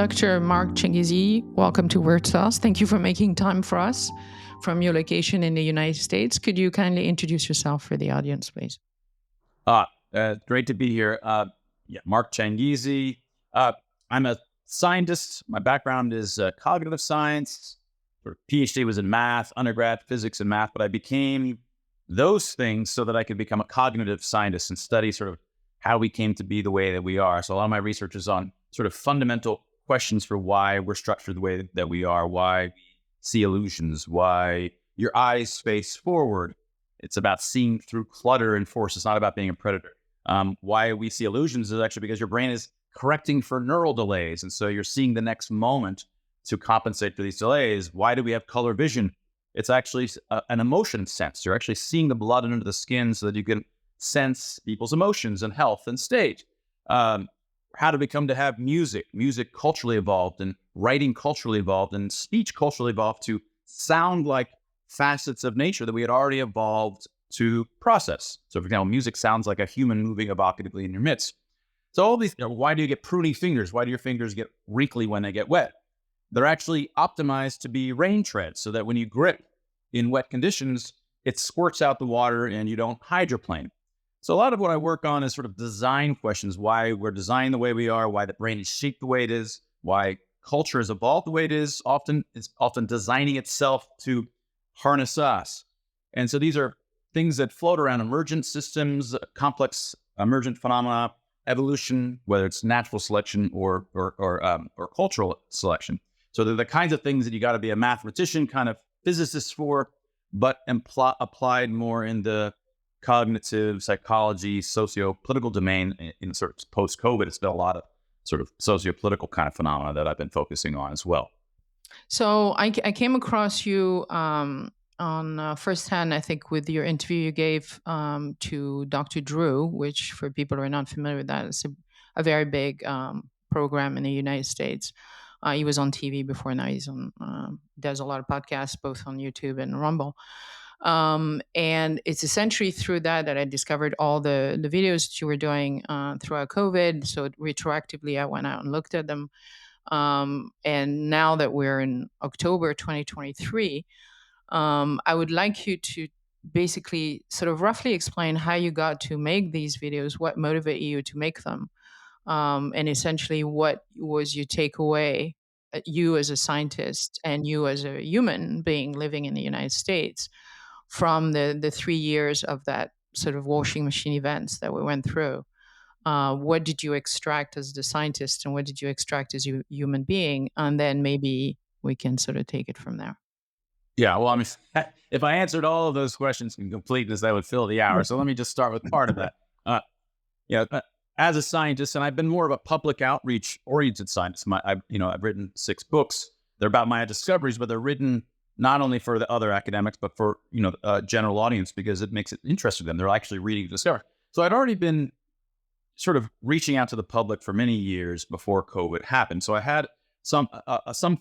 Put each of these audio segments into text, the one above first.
Dr. Mark Changizi, welcome to Word Sauce. Thank you for making time for us from your location in the United States. Could you kindly introduce yourself for the audience, please? Great to be here. Mark Changizi. I'm a scientist. My background is cognitive science. Sort of PhD was in math, undergrad physics and math, but I became those things so that I could become a cognitive scientist and study sort of how we came to be the way that we are. So a lot of my research is on sort of fundamental questions for why we're structured the way that we are, why we see illusions, why your eyes face forward. It's about seeing through clutter and force. It's not about being a predator. Why we see illusions is actually because your brain is correcting for neural delays. And so you're seeing the next moment to compensate for these delays. Why do we have color vision? It's actually an emotion sense. You're actually seeing the blood under the skin so that you can sense people's emotions and health and state. How did we come to have music? Music culturally evolved, and writing culturally evolved, and speech culturally evolved to sound like facets of nature that we had already evolved to process. So for example, music sounds like a human moving evocatively in your midst. So all these, why do you get pruny fingers? Why do your fingers get wrinkly when they get wet? They're actually optimized to be rain treads so that when you grip in wet conditions, it squirts out the water and you don't hydroplane. So a lot of what I work on is sort of design questions, why we're designed the way we are, why the brain is shaped the way it is, why culture has evolved the way it is. It's often designing itself to harness us. And so these are things that float around emergent systems, complex emergent phenomena, evolution, whether it's natural selection or cultural selection. So they're the kinds of things that you got to be a mathematician, kind of physicist for, but applied more in the cognitive psychology, socio-political domain. In sort of post-COVID, it's been a lot of sort of socio-political kind of phenomena that I've been focusing on as well. So I came across you on firsthand, I think, with your interview you gave to Dr. Drew, which for people who are not familiar with that, is a very big program in the United States. He was on TV before, now he's on, does a lot of podcasts, both on YouTube and Rumble. And it's essentially through that I discovered all the videos that you were doing throughout COVID. So retroactively, I went out and looked at them. And now that we're in October 2023, I would like you to basically sort of roughly explain how you got to make these videos, what motivated you to make them, and essentially what was your takeaway, you as a scientist and you as a human being living in the United States, from the 3 years of that sort of washing machine events that we went through. What did you extract as the scientist, and what did you extract as a human being? And then maybe we can sort of take it from there. Yeah, well, I mean, if I answered all of those questions in completeness, that would fill the hour. So let me just start with part of that. As a scientist, and I've been more of a public outreach-oriented scientist. I've written 6 books. They're about my discoveries, but they're written not only for the other academics, but for general audience, because it makes it interesting to them. They're actually reading the discovery. So I'd already been sort of reaching out to the public for many years before COVID happened. So I had some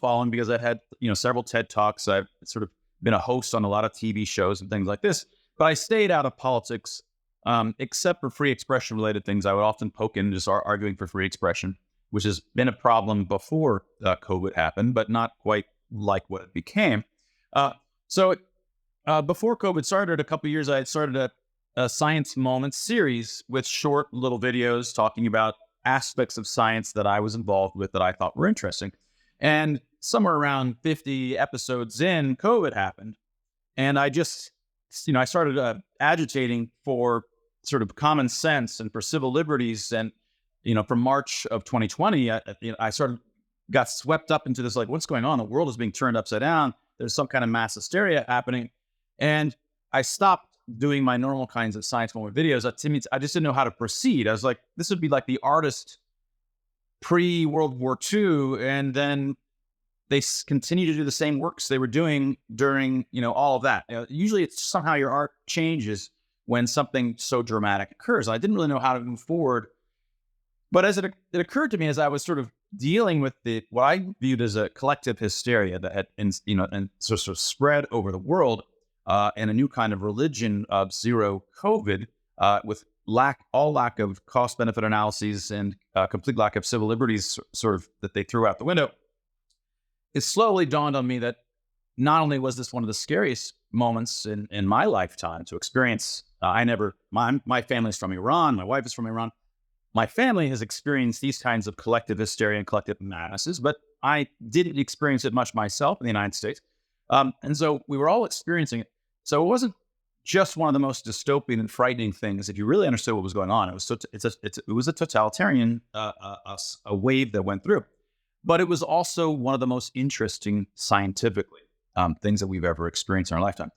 following because I had several TED Talks. I've sort of been a host on a lot of TV shows and things like this. But I stayed out of politics, except for free expression related things. I would often poke in just arguing for free expression, which has been a problem before COVID happened, but not quite like what it became. So before COVID started, a couple of years, I had started a Science Moments series with short little videos talking about aspects of science that I was involved with that I thought were interesting. And somewhere around 50 episodes in, COVID happened. And I just, I started agitating for sort of common sense and for civil liberties. And, from March of 2020, I got swept up into this, like, what's going on? The world is being turned upside down. There's some kind of mass hysteria happening. And I stopped doing my normal kinds of science moment videos. I just didn't know how to proceed. I was like, this would be like the artist pre-World War II, and then they continue to do the same works they were doing during, all of that. Usually it's somehow your art changes when something so dramatic occurs. I didn't really know how to move forward. But as it occurred to me as I was sort of dealing with what I viewed as a collective hysteria that had, and sort of spread over the world, and a new kind of religion of zero COVID, with lack of cost benefit analyses and complete lack of civil liberties sort of that they threw out the window, it slowly dawned on me that not only was this one of the scariest moments in my lifetime to experience, my family's from Iran, my wife is from Iran. My family has experienced these kinds of collective hysteria and collective madnesses, but I didn't experience it much myself in the United States. And so we were all experiencing it. So it wasn't just one of the most dystopian and frightening things. If you really understood what was going on, it was a totalitarian a wave that went through. But it was also one of the most interesting scientifically things that we've ever experienced in our lifetime.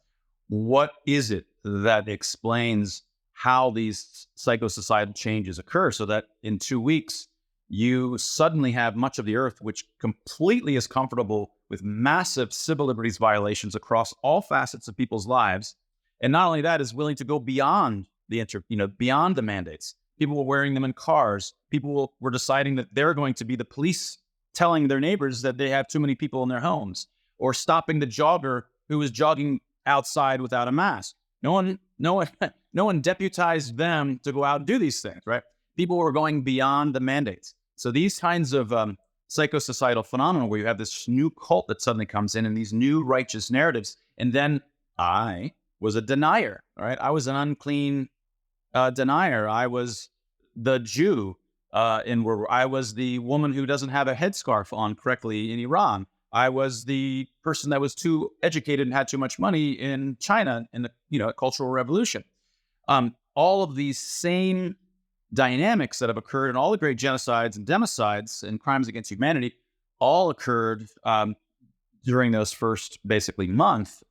What is it that explains how these psychosocietal changes occur so that in 2 weeks, you suddenly have much of the earth, which completely is comfortable with massive civil liberties violations across all facets of people's lives. And not only that, is willing to go beyond beyond the mandates. People were wearing them in cars. People were deciding that they're going to be the police telling their neighbors that they have too many people in their homes, or stopping the jogger who was jogging outside without a mask. No one deputized them to go out and do these things, right? People were going beyond the mandates. So these kinds of psychosocietal phenomena where you have this new cult that suddenly comes in and these new righteous narratives. And then I was a denier, right? I was an unclean denier. I was the Jew I was the woman who doesn't have a headscarf on correctly in Iran. I was the person that was too educated and had too much money in China in the Cultural Revolution. All of these same dynamics that have occurred in all the great genocides and democides and crimes against humanity all occurred during those first basically month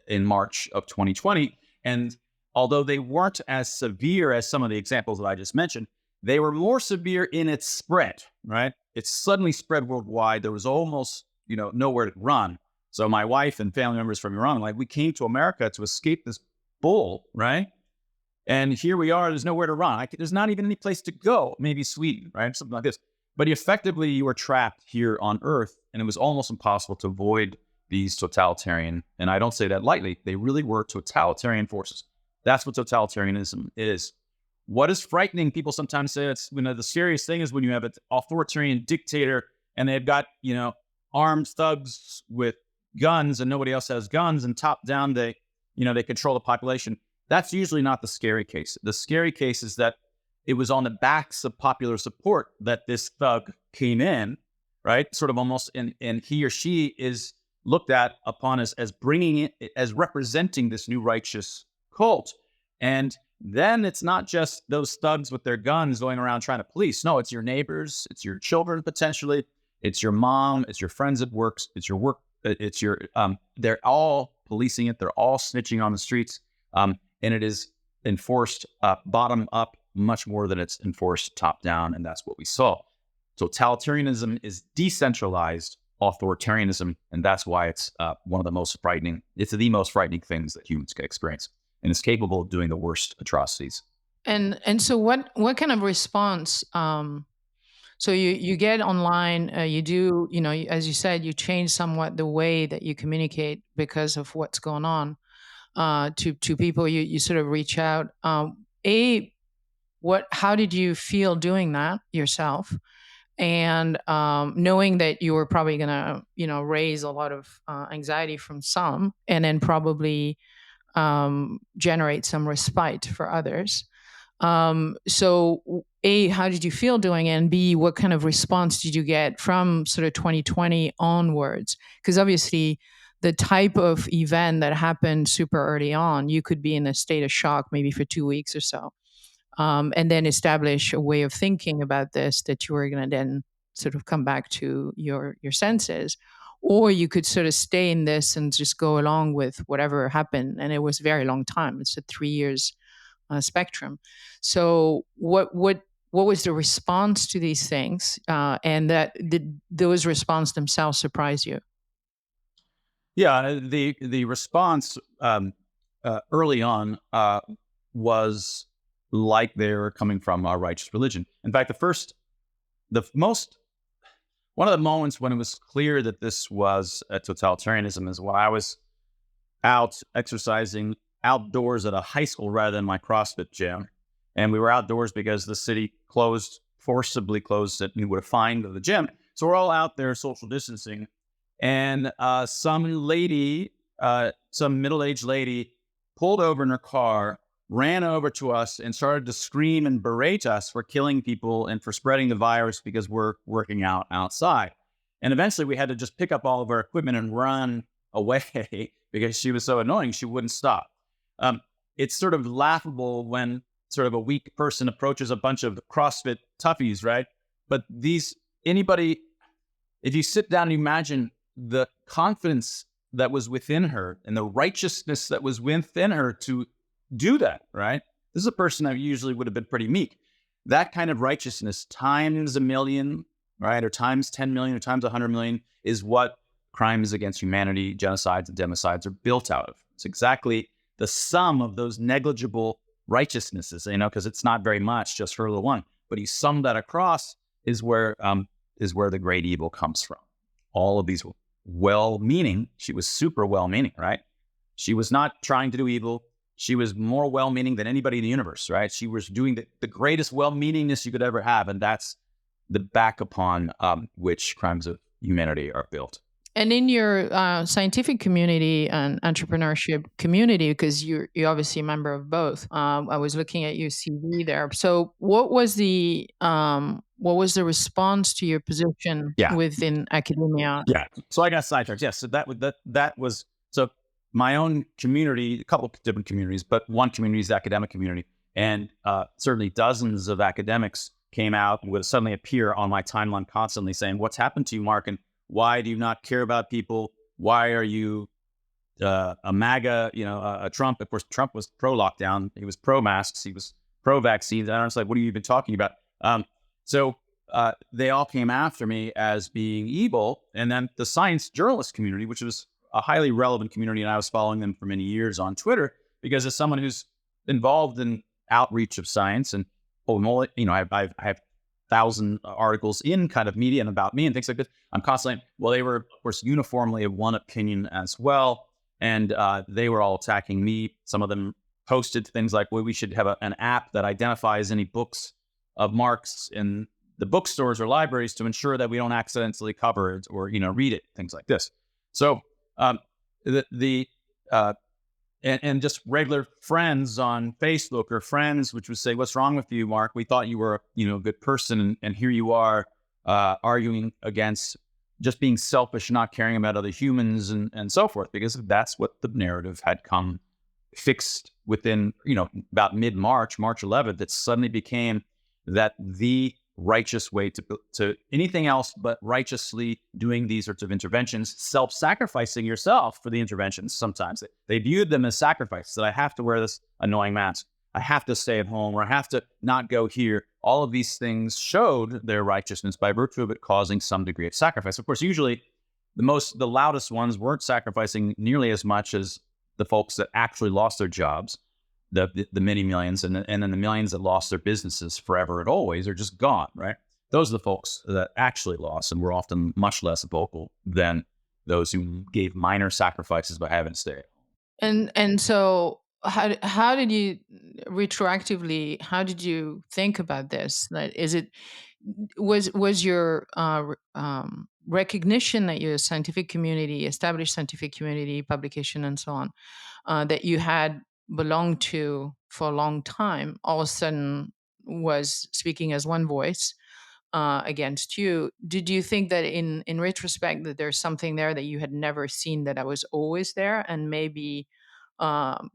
in March of 2020. And although they weren't as severe as some of the examples that I just mentioned, they were more severe in its spread, right? It suddenly spread worldwide. There was almost, nowhere to run. So my wife and family members from Iran, we came to America to escape this bull, right? And here we are, there's nowhere to run. There's not even any place to go, maybe Sweden, right? Something like this. But effectively, you were trapped here on Earth, and it was almost impossible to avoid these totalitarian, and I don't say that lightly, they really were totalitarian forces. That's what totalitarianism is. What is frightening, people sometimes say it's, the serious thing is when you have an authoritarian dictator and they've got, armed thugs with guns and nobody else has guns, and top down they control the population. That's usually not the scary case. The scary case is that it was on the backs of popular support that this thug came in, right? Sort of almost, and he or she is looked at upon as bringing it, as representing this new righteous cult. And then it's not just those thugs with their guns going around trying to police. No, it's your neighbors, it's your children potentially, it's your mom, it's your friends at work, they're all policing it, they're all snitching on the streets. And it is enforced bottom up much more than it's enforced top down. And that's what we saw. Totalitarianism is decentralized authoritarianism. And that's why it's one of the most frightening. It's the most frightening things that humans can experience. And it's capable of doing the worst atrocities. And so what kind of response? So you get online, you do, as you said, you change somewhat the way that you communicate because of what's going on. To people, you sort of reach out. How did you feel doing that yourself? And knowing that you were probably going to, raise a lot of anxiety from some, and then probably generate some respite for others. So A, how did you feel doing it? And B, what kind of response did you get from sort of 2020 onwards? Because obviously, the type of event that happened super early on, you could be in a state of shock maybe for 2 weeks or so, and then establish a way of thinking about this that you were going to then sort of come back to your senses. Or you could sort of stay in this and just go along with whatever happened. And it was a very long time. It's a 3 years spectrum. So what was the response to these things? And did those response themselves surprise you? Yeah, the response early on was like they were coming from our righteous religion. In fact, one of the moments when it was clear that this was a totalitarianism is when I was out exercising outdoors at a high school rather than my CrossFit gym. and we were outdoors because the city closed, forcibly closed it, and we would have fined the gym. So we're all out there social distancing, and some middle-aged lady, pulled over in her car, ran over to us, and started to scream and berate us for killing people and for spreading the virus because we're working out outside. And eventually, we had to just pick up all of our equipment and run away because she was so annoying. She wouldn't stop. Um, it's sort of laughable when sort of a weak person approaches a bunch of CrossFit toughies, right? But anybody, if you sit down and imagine the confidence that was within her and the righteousness that was within her to do that, right? This is a person that usually would have been pretty meek. That kind of righteousness times a million, right? Or times 10 million or times 100 million is what crimes against humanity, genocides and democides are built out of. It's exactly the sum of those negligible righteousnesses, because it's not very much just for the one. But you sum that across is where the great evil comes from. All of these well-meaning, she was super well-meaning, right? She was not trying to do evil. She was more well-meaning than anybody in the universe, right? She was doing the greatest well-meaningness you could ever have, and that's the back upon which crimes of humanity are built. And in your scientific community and entrepreneurship community, because you're obviously a member of both, I was looking at your CV there. So, what was the response to your position Yeah, within academia? yeah. So I got sidetracked. Yes, so that was so my own community, a couple of different communities, but one community is the academic community, and certainly dozens of academics came out and would suddenly appear on my timeline constantly saying, "What's happened to you, Mark? And why do you not care about people? Why are you a MAGA, a Trump?" Of course, Trump was pro-lockdown. He was pro-masks. He was pro-vaccines. And I was like, what are you even talking about? So they all came after me as being evil. And then the science journalist community, which was a highly relevant community, and I was following them for many years on Twitter, because as someone who's involved in outreach of science and, I have 1,000 articles in kind of media and about me and things like this. I'm constantly, well, they were, of course, uniformly of one opinion as well. And they were all attacking me. Some of them posted things like, well, we should have an app that identifies any books of Marx in the bookstores or libraries to ensure that we don't accidentally cover it or, read it, things like this. So um, and just regular friends on Facebook or friends, which would say, "What's wrong with you, Mark? We thought you were, a good person, and here you are arguing against just being selfish, not caring about other humans, and so forth." Because that's what the narrative had come fixed within, about mid-March, March 11th. It suddenly became that the righteous way to anything else but righteously doing these sorts of interventions, self-sacrificing yourself for the interventions. Sometimes they viewed them as sacrifices, that I have to wear this annoying mask, I have to stay at home, or I have to not go here. All of these things showed their righteousness by virtue of it causing some degree of sacrifice. Of course, usually the loudest ones weren't sacrificing nearly as much as the folks that actually lost their jobs, the many millions, and then the millions that lost their businesses forever and always are just gone, right? Those are the folks that actually lost and were often much less vocal than those who gave minor sacrifices by having to stay. And so how did you retroactively, how did you think about this? Like, was your recognition that your scientific community, established scientific community, publication and so on, that you had belonged to for a long time, all of a sudden was speaking as one voice against you? Did you think that in retrospect that there's something there that you had never seen that was always there, and maybe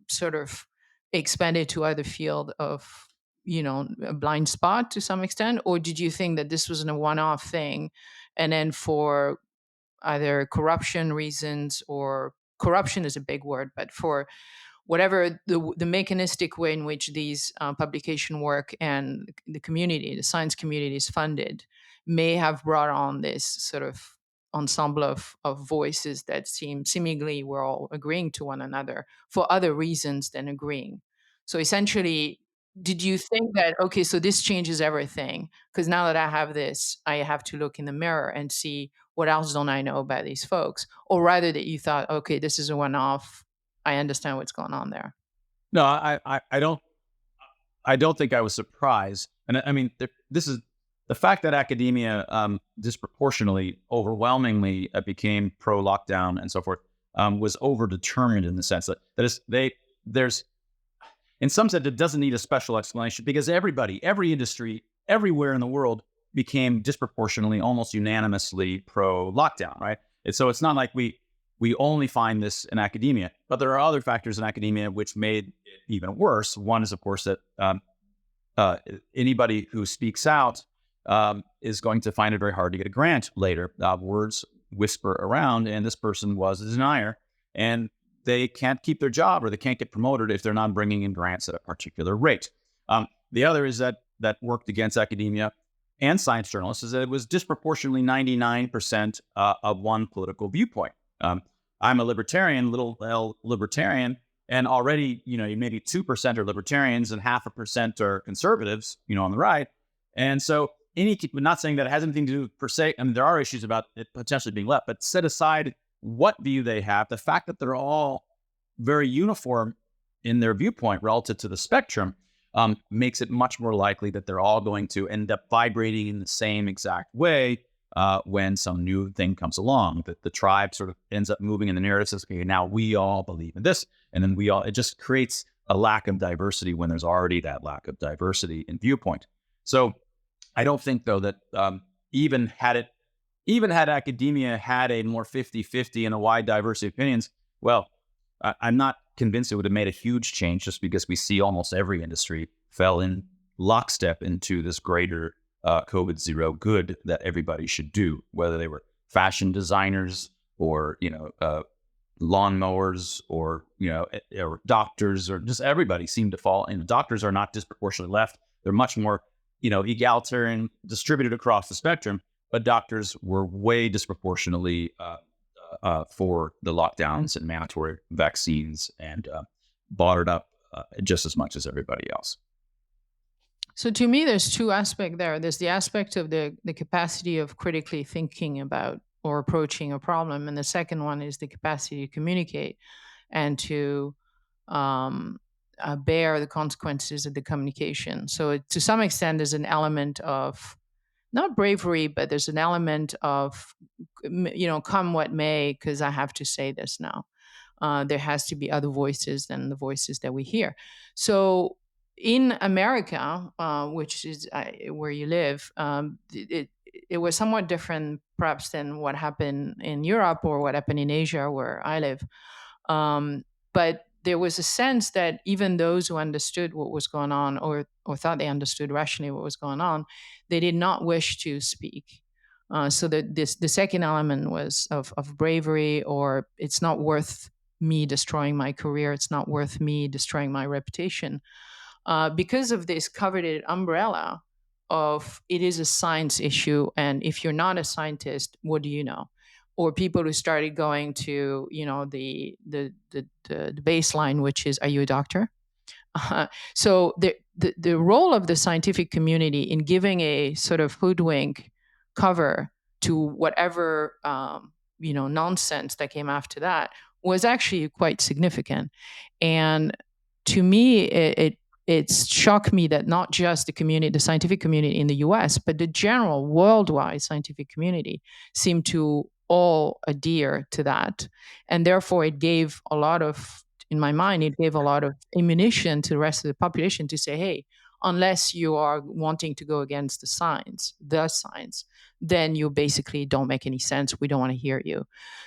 sort of expanded to other field of, a blind spot to some extent? Or did you think that this was a one-off thing, and then for either corruption reasons, or corruption is a big word, but for whatever the mechanistic way in which these publication work and the community, the science community is funded, may have brought on this sort of ensemble of voices that seemingly we're all agreeing to one another for other reasons than agreeing. So essentially, did you think that, okay, so this changes everything, because now that I have this, I have to look in the mirror and see what else don't I know about these folks? Or rather that you thought, okay, this is a one-off, I understand what's going on there. No, I don't. I don't think I was surprised. And I mean, this is the fact that academia disproportionately, overwhelmingly became pro lockdown and so forth, was overdetermined in the sense that is there's in some sense it doesn't need a special explanation because every industry, everywhere in the world became disproportionately, almost unanimously pro lockdown, right? And so it's not like we only find this in academia, but there are other factors in academia which made it even worse. One is, of course, that uh, anybody who speaks out is going to find it very hard to get a grant later. Words whisper around, and this person was a denier, and they can't keep their job or they can't get promoted if they're not bringing in grants at a particular rate. The other is that worked against academia and science journalists is that it was disproportionately 99% of one political viewpoint. I'm a libertarian, little L libertarian, and already, maybe 2% are libertarians and 0.5% are conservatives, on the right. And so not saying that it has anything to do per se. I mean, there are issues about it potentially being left, but set aside what view they have, the fact that they're all very uniform in their viewpoint relative to the spectrum makes it much more likely that they're all going to end up vibrating in the same exact way when some new thing comes along. That the tribe sort of ends up moving in the narrative says, okay, now we all believe in this. And then it just creates a lack of diversity when there's already that lack of diversity in viewpoint. So I don't think, though, that even had academia had a more 50-50 and a wide diversity of opinions, well, I'm not convinced it would have made a huge change just because we see almost every industry fell in lockstep into this greater COVID zero good that everybody should do, whether they were fashion designers or, lawnmowers or, or doctors or just everybody seemed to fall. And doctors are not disproportionately left. They're much more, egalitarian, distributed across the spectrum, but doctors were way disproportionately for the lockdowns and mandatory vaccines and bought it up just as much as everybody else. So to me, there's two aspects there. There's the aspect of the capacity of critically thinking about or approaching a problem, and the second one is the capacity to communicate and to um, bear the consequences of the communication. So to some extent, there's an element of not bravery, but there's an element of, come what may, because I have to say this now. There has to be other voices than the voices that we hear. So in America, which is where you live, it was somewhat different, perhaps, than what happened in Europe or what happened in Asia, where I live. But there was a sense that even those who understood what was going on, or thought they understood rationally what was going on, they did not wish to speak. So the second element was of bravery, or it's not worth me destroying my career. It's not worth me destroying my reputation. Because of this coveted umbrella of it is a science issue, and if you're not a scientist, what do you know? Or people who started going to, the baseline, which is, are you a doctor? So the role of the scientific community in giving a sort of hoodwink cover to whatever nonsense that came after that was actually quite significant. And to me, it's shocked me that not just the community, the scientific community in the US, but the general worldwide scientific community seemed to all adhere to that. And therefore, it gave a lot of, in my mind, it gave a lot of ammunition to the rest of the population to say, hey, unless you are wanting to go against the science, then you basically don't make any sense. We don't want to hear you.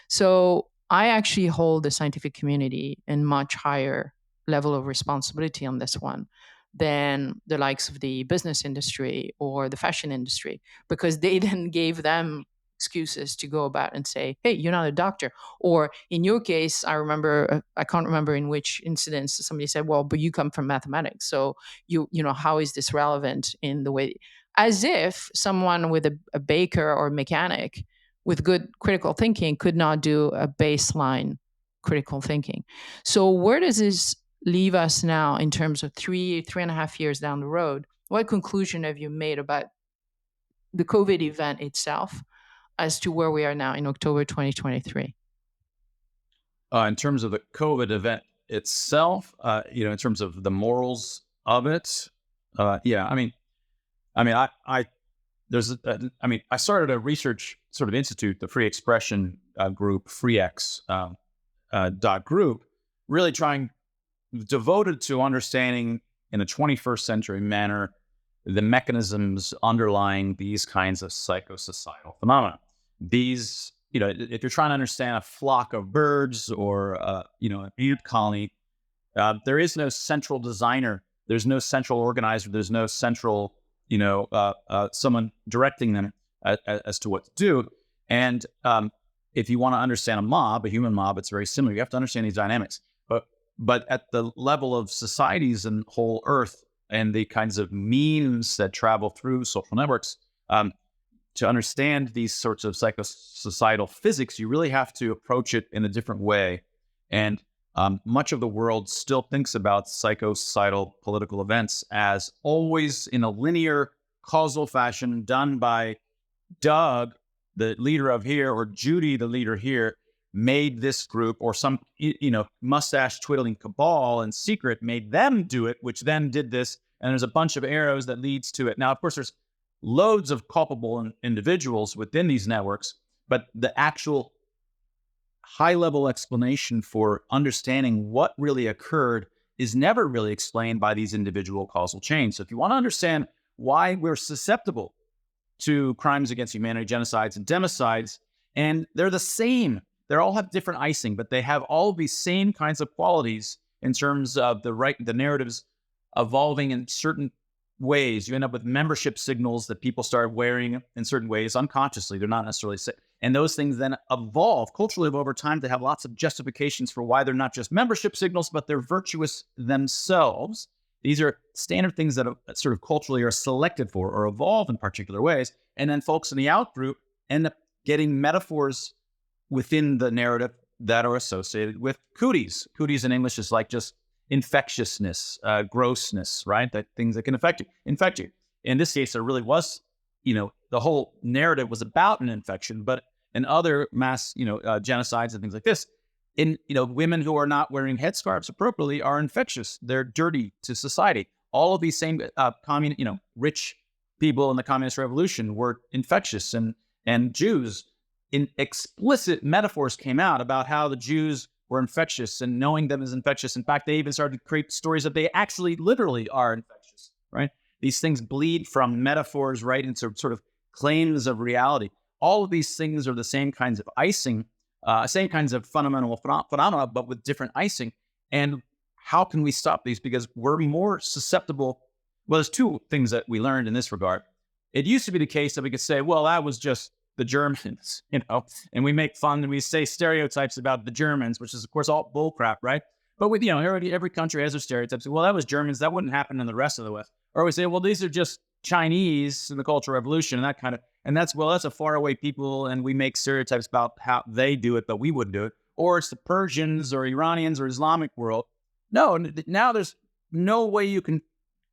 So I actually hold the scientific community in much higher level of responsibility on this one than the likes of the business industry or the fashion industry, because they then gave them excuses to go about and say, hey, you're not a doctor. Or in your case, I remember, I can't remember in which incidents, somebody said, well, but you come from mathematics. So how is this relevant in the way, as if someone with a baker or mechanic with good critical thinking could not do a baseline critical thinking. So where does this leave us now in terms of 3.5 years down the road? What conclusion have you made about the COVID event itself as to where we are now in October 2023? In terms of the COVID event itself, in terms of the morals of it, Yeah, I there's, I started a research sort of institute, the Free Expression group, FreeX dot group, really trying devoted to understanding in a 21st century manner the mechanisms underlying these kinds of psychosocietal phenomena. These, if you're trying to understand a flock of birds or, an ant colony, there is no central designer. There's no central organizer. There's no central, someone directing them as to what to do. And if you want to understand a mob, a human mob, it's very similar. You have to understand these dynamics. But at the level of societies and whole Earth and the kinds of memes that travel through social networks, to understand these sorts of psychosocietal physics, you really have to approach it in a different way. And much of the world still thinks about psychosocietal political events as always in a linear causal fashion done by Doug, the leader of here, or Judy, the leader here, made this group, or some, mustache twiddling cabal in secret made them do it, which then did this. And there's a bunch of arrows that leads to it. Now, of course, there's loads of culpable individuals within these networks, but the actual high-level explanation for understanding what really occurred is never really explained by these individual causal chains. So if you want to understand why we're susceptible to crimes against humanity, genocides, and democides, and they're the same. They all have different icing, but they have all of these same kinds of qualities in terms of the narratives evolving in certain ways. You end up with membership signals that people start wearing in certain ways unconsciously. They're not necessarily sick. And those things then evolve culturally over time to have lots of justifications for why they're not just membership signals, but they're virtuous themselves. These are standard things that sort of culturally are selected for or evolve in particular ways. And then folks in the out group end up getting metaphors within the narrative that are associated with cooties. Cooties in English is like just infectiousness, grossness, right? That things that can infect you. In this case, there really was, the whole narrative was about an infection, but in other mass, genocides and things like this, women who are not wearing headscarves appropriately are infectious. They're dirty to society. All of these same rich people in the communist revolution were infectious, and Jews, in explicit metaphors came out about how the Jews were infectious and knowing them as infectious. In fact, they even started to create stories that they actually literally are infectious, right? These things bleed from metaphors right into sort of claims of reality. All of these things are the same kinds of icing, same kinds of fundamental phenomena, but with different icing. And how can we stop these? Because we're more susceptible. Well, there's two things that we learned in this regard. It used to be the case that we could say, well, that was just the Germans, and we make fun and we say stereotypes about the Germans, which is, of course, all bullcrap, right? But with, every country has their stereotypes. Well, that was Germans. That wouldn't happen in the rest of the West. Or we say, well, these are just Chinese in the Cultural Revolution and that kind of, and that's a faraway people, and we make stereotypes about how they do it, but we wouldn't do it. Or it's the Persians or Iranians or Islamic world. No, now there's no way you can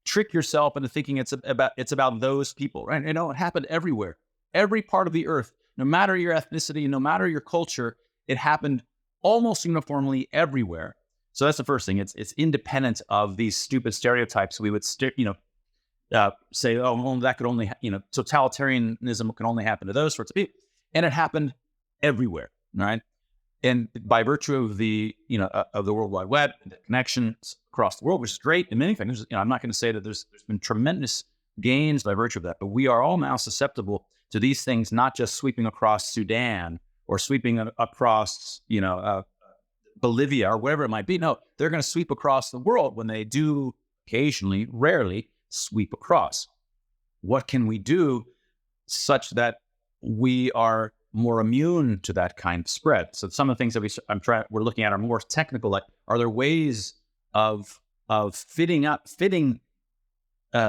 trick yourself into thinking it's about those people, right? It happened everywhere. Every part of the earth, no matter your ethnicity, no matter your culture, it happened almost uniformly everywhere. So that's the first thing. It's independent of these stupid stereotypes. We would, say, oh, well, that could only, totalitarianism can only happen to those sorts of people. And it happened everywhere, right? And by virtue of the, of the World Wide Web, the connections across the world, which is great in many things. I'm not going to say that there's been tremendous gains by virtue of that, but we are all now susceptible to these things, not just sweeping across Sudan or sweeping across, Bolivia or wherever it might be. No, they're going to sweep across the world when they do occasionally, rarely sweep across. What can we do such that we are more immune to that kind of spread? So some of the things that we're looking at are more technical. Like, are there ways of fitting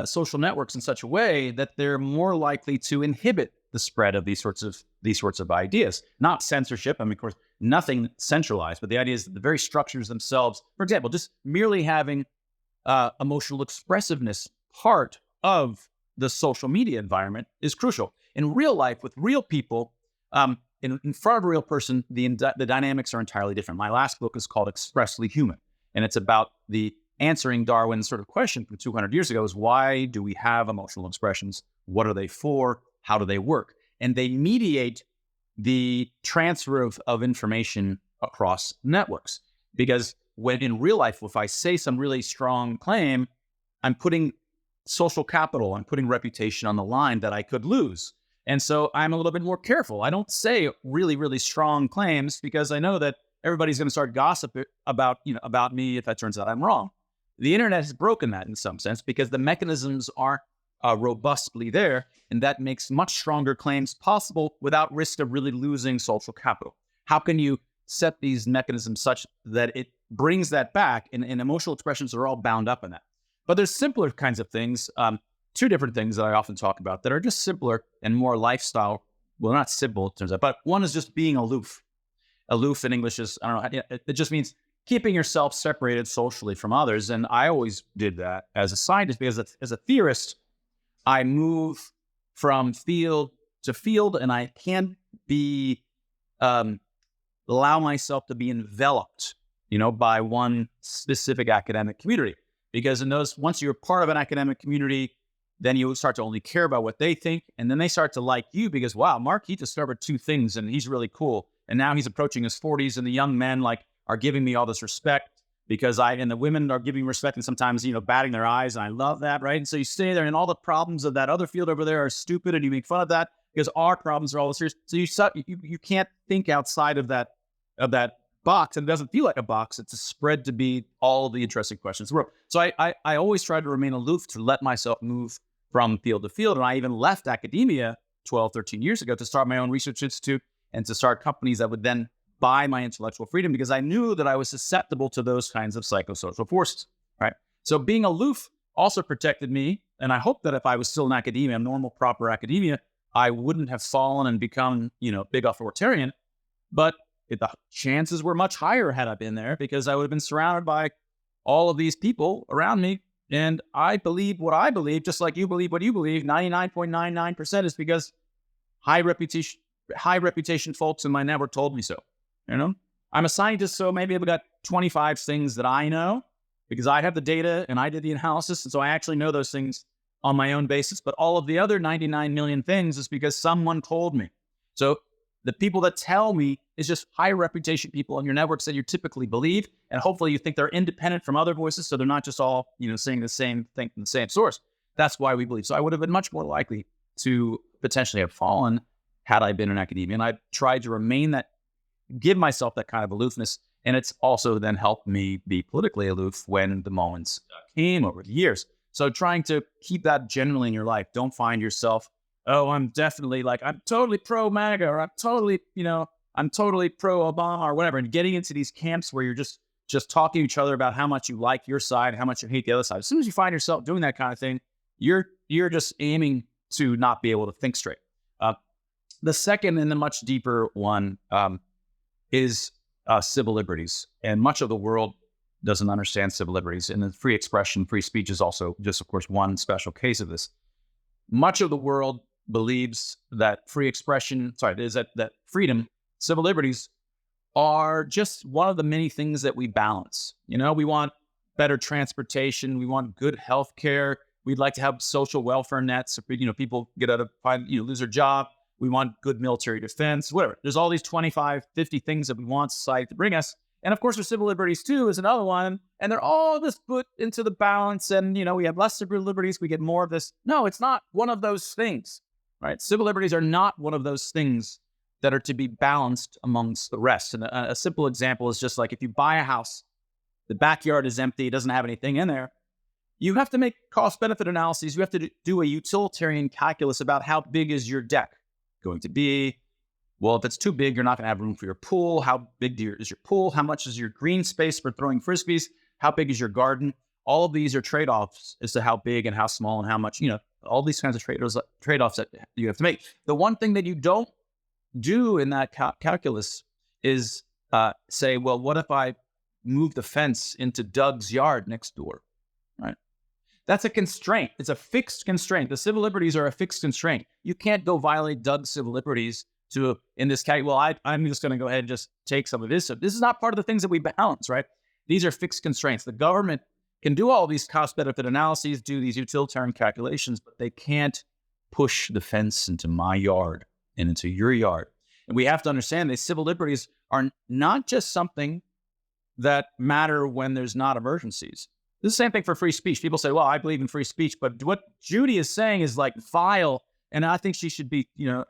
social networks in such a way that they're more likely to inhibit the spread of these sorts of ideas? Not censorship. Of course, nothing centralized, but the idea is that the very structures themselves, for example, just merely having emotional expressiveness part of the social media environment is crucial. In real life, with real people, in front of a real person, the dynamics are entirely different. My last book is called Expressly Human, and it's about the answering Darwin's sort of question from 200 years ago is, why do we have emotional expressions? What are they for? How do they work? And they mediate the transfer of information across networks. Because when in real life, if I say some really strong claim, I'm putting social capital, I'm putting reputation on the line that I could lose. And so I'm a little bit more careful. I don't say really, really strong claims because I know that everybody's going to start gossiping about me if it turns out I'm wrong. The internet has broken that in some sense because the mechanisms aren't robustly there, and that makes much stronger claims possible without risk of really losing social capital. How can you set these mechanisms such that it brings that back, and emotional expressions are all bound up in that? But there's simpler kinds of things, two different things that I often talk about that are just simpler and more lifestyle. Well, not simple, it turns out, but one is just being aloof. Aloof in English is, I don't know, it just means keeping yourself separated socially from others. And I always did that as a scientist because as a theorist, I move from field to field, and I can't be allow myself to be enveloped, by one specific academic community. Because in those, once you're part of an academic community, then you start to only care about what they think, and then they start to like you because, wow, Mark, he discovered two things, and he's really cool. And now he's approaching his 40s, and the young men are giving me all this respect because and the women are giving respect and sometimes, batting their eyes. And I love that, right? And so you stay there, and all the problems of that other field over there are stupid, and you make fun of that because our problems are all serious. So you can't think outside of that box, and it doesn't feel like a box. It's a spread to be all of the interesting questions in the world. So I always try to remain aloof, to let myself move from field to field. And I even left academia 12, 13 years ago to start my own research institute and to start companies that would then buy my intellectual freedom, because I knew that I was susceptible to those kinds of psychosocial forces, right? So being aloof also protected me. And I hope that if I was still in academia, normal, proper academia, I wouldn't have fallen and become, big authoritarian. But the chances were much higher had I been there, because I would have been surrounded by all of these people around me. And I believe what I believe, just like you believe what you believe. 99.99% is because high reputation folks in my network told me so. I'm a scientist, so maybe I've got 25 things that I know because I have the data and I did the analysis. And so I actually know those things on my own basis. But all of the other 99 million things is because someone told me. So the people that tell me is just high reputation people on your networks that you typically believe. And hopefully you think they're independent from other voices. So they're not just all, saying the same thing from the same source. That's why we believe. So I would have been much more likely to potentially have fallen had I been in academia. And I tried to give myself that kind of aloofness. And it's also then helped me be politically aloof when the moments came over the years. So trying to keep that generally in your life. Don't find yourself, oh, I'm definitely I'm totally pro MAGA, or I'm totally pro Obama or whatever. And getting into these camps where you're just talking to each other about how much you like your side, how much you hate the other side. As soon as you find yourself doing that kind of thing, you're just aiming to not be able to think straight. The second and the much deeper one is civil liberties. And much of the world doesn't understand civil liberties. And the free expression, free speech is also just, of course, one special case of this. Much of the world believes that that freedom, civil liberties, are just one of the many things that we balance. We want better transportation. We want good health care. We'd like to have social welfare nets. If people get out of, lose their job. We want good military defense, whatever. There's all these 25, 50 things that we want society to bring us. And of course, there's civil liberties too is another one. And they're all just put into the balance. And, we have less civil liberties. We get more of this. No, it's not one of those things, right? Civil liberties are not one of those things that are to be balanced amongst the rest. And a simple example is just like if you buy a house, the backyard is empty, it doesn't have anything in there. You have to make cost-benefit analyses. You have to do a utilitarian calculus about how big is your deck going to be. Well, if it's too big, you're not going to have room for your pool. How big is your pool? How much is your green space for throwing frisbees? How big is your garden? All of these are trade-offs as to how big and how small and how much, all these kinds of trade-offs that you have to make. The one thing that you don't do in that calculus is say, well, what if I move the fence into Doug's yard next door, right? That's a constraint. It's a fixed constraint. The civil liberties are a fixed constraint. You can't go violate Doug's civil liberties in this case. Well, I'm just going to go ahead and just take some of this. So this is not part of the things that we balance, right? These are fixed constraints. The government can do all these cost-benefit analyses, do these utilitarian calculations, but they can't push the fence into my yard and into your yard. And we have to understand that civil liberties are not just something that matter when there's not emergencies. This is the same thing for free speech. People say, well, I believe in free speech, but what Judy is saying is like vile, and I think she should be,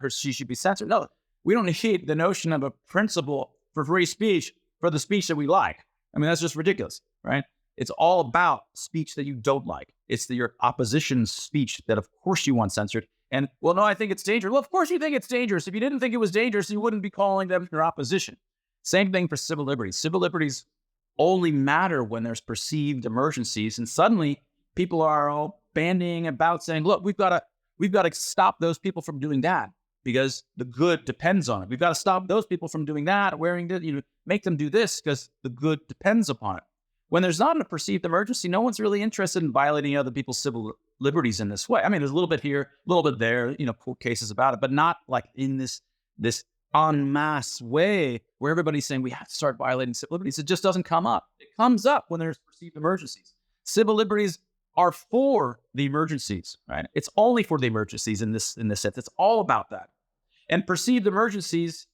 she should be censored. No, we don't need the notion of a principle for free speech for the speech that we like. I mean, that's just ridiculous, right? It's all about speech that you don't like. It's your opposition's speech that, of course, you want censored. And, well, no, I think it's dangerous. Well, of course you think it's dangerous. If you didn't think it was dangerous, you wouldn't be calling them your opposition. Same thing for civil liberties. Civil liberties only matter when there's perceived emergencies. And suddenly people are all bandying about saying, look, we've got to stop those people from doing that because the good depends on it. We've got to stop those people from doing that, make them do this because the good depends upon it. When there's not a perceived emergency, no one's really interested in violating other people's civil liberties in this way. I mean, there's a little bit here, a little bit there, court cases about it, but not like in this en masse way where everybody's saying we have to start violating civil liberties. It just doesn't come up. It comes up when there's perceived emergencies. Civil liberties are for the emergencies, right? It's only for the emergencies in this sense. It's all about that. And perceived emergencies,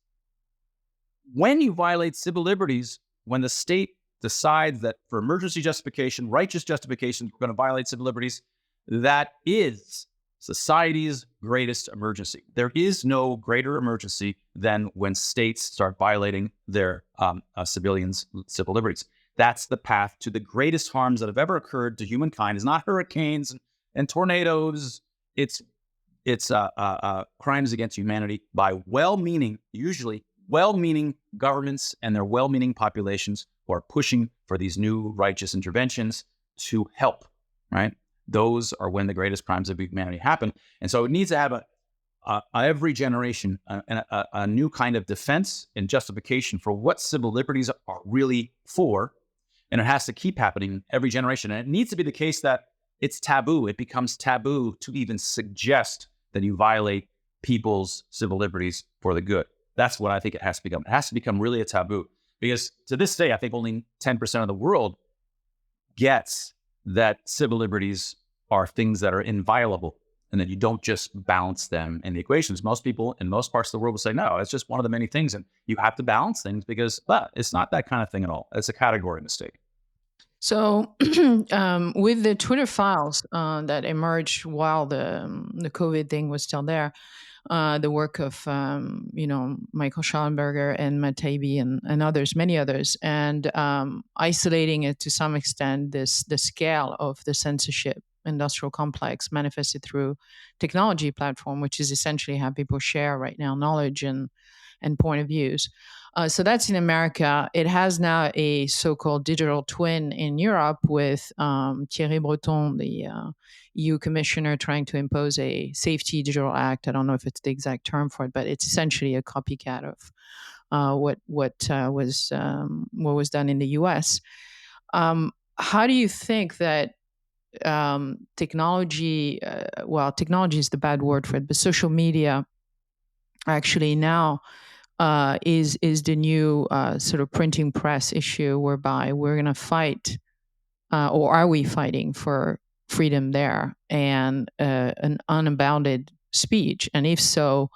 when you violate civil liberties, when the state decides that for emergency justification, righteous justification, we're going to violate civil liberties, that is society's greatest emergency. There is no greater emergency than when states start violating their civilians' civil liberties. That's the path to the greatest harms that have ever occurred to humankind. It's not hurricanes and tornadoes. It's crimes against humanity by usually well-meaning governments and their well-meaning populations who are pushing for these new righteous interventions to help, right? Those are when the greatest crimes of humanity happen. And so it needs to have every generation a new kind of defense and justification for what civil liberties are really for. And it has to keep happening every generation. And it needs to be the case that it's taboo. It becomes taboo to even suggest that you violate people's civil liberties for the good. That's what I think it has to become. It has to become really a taboo. Because to this day, I think only 10% of the world gets that civil liberties are things that are inviolable and that you don't just balance them in the equations. Most people in most parts of the world will say, no, it's just one of the many things. And you have to balance things because it's not that kind of thing at all. It's a category mistake. So, with the Twitter files that emerged while the COVID thing was still there, the work of Michael Schallenberger and Matt Taibbi and others, many others, and isolating it to some extent, the scale of the censorship industrial complex manifested through technology platform, which is essentially how people share right now knowledge and point of views. So that's in America. It has now a so-called digital twin in Europe with Thierry Breton, the EU commissioner, trying to impose a safety digital act. I don't know if it's the exact term for it, but it's essentially a copycat of what was done in the U.S. How do you think that technology? Technology is the bad word for it, but social media actually now is the new sort of printing press issue, whereby we're going to fight, or are we fighting for freedom there and an unbounded speech? And if so,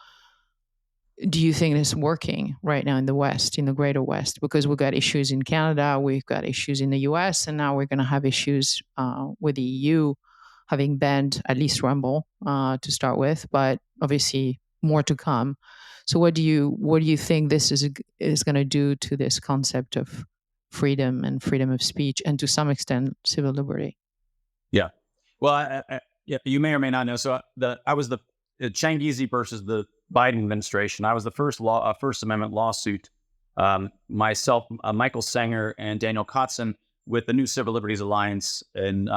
do you think it's working right now in the West, in the greater West? Because we've got issues in Canada, we've got issues in the US, and now we're going to have issues with the EU having banned at least Rumble to start with, but obviously more to come. So what do you think this is going to do to this concept of freedom and freedom of speech, and to some extent civil liberty? Yeah. Well, you may or may not know. So I was the Changizi versus the Biden administration. I was the first First Amendment lawsuit. Myself, Michael Sanger, and Daniel Kotzen with the New Civil Liberties Alliance in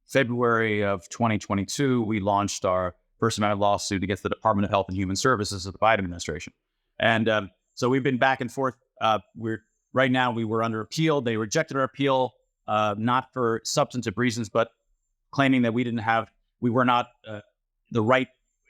February of 2022. We launched our First Amendment lawsuit against the Department of Health and Human Services of the Biden administration. And so we've been back and forth. Right now we were under appeal. They rejected our appeal, not for substantive reasons, but claiming that we were not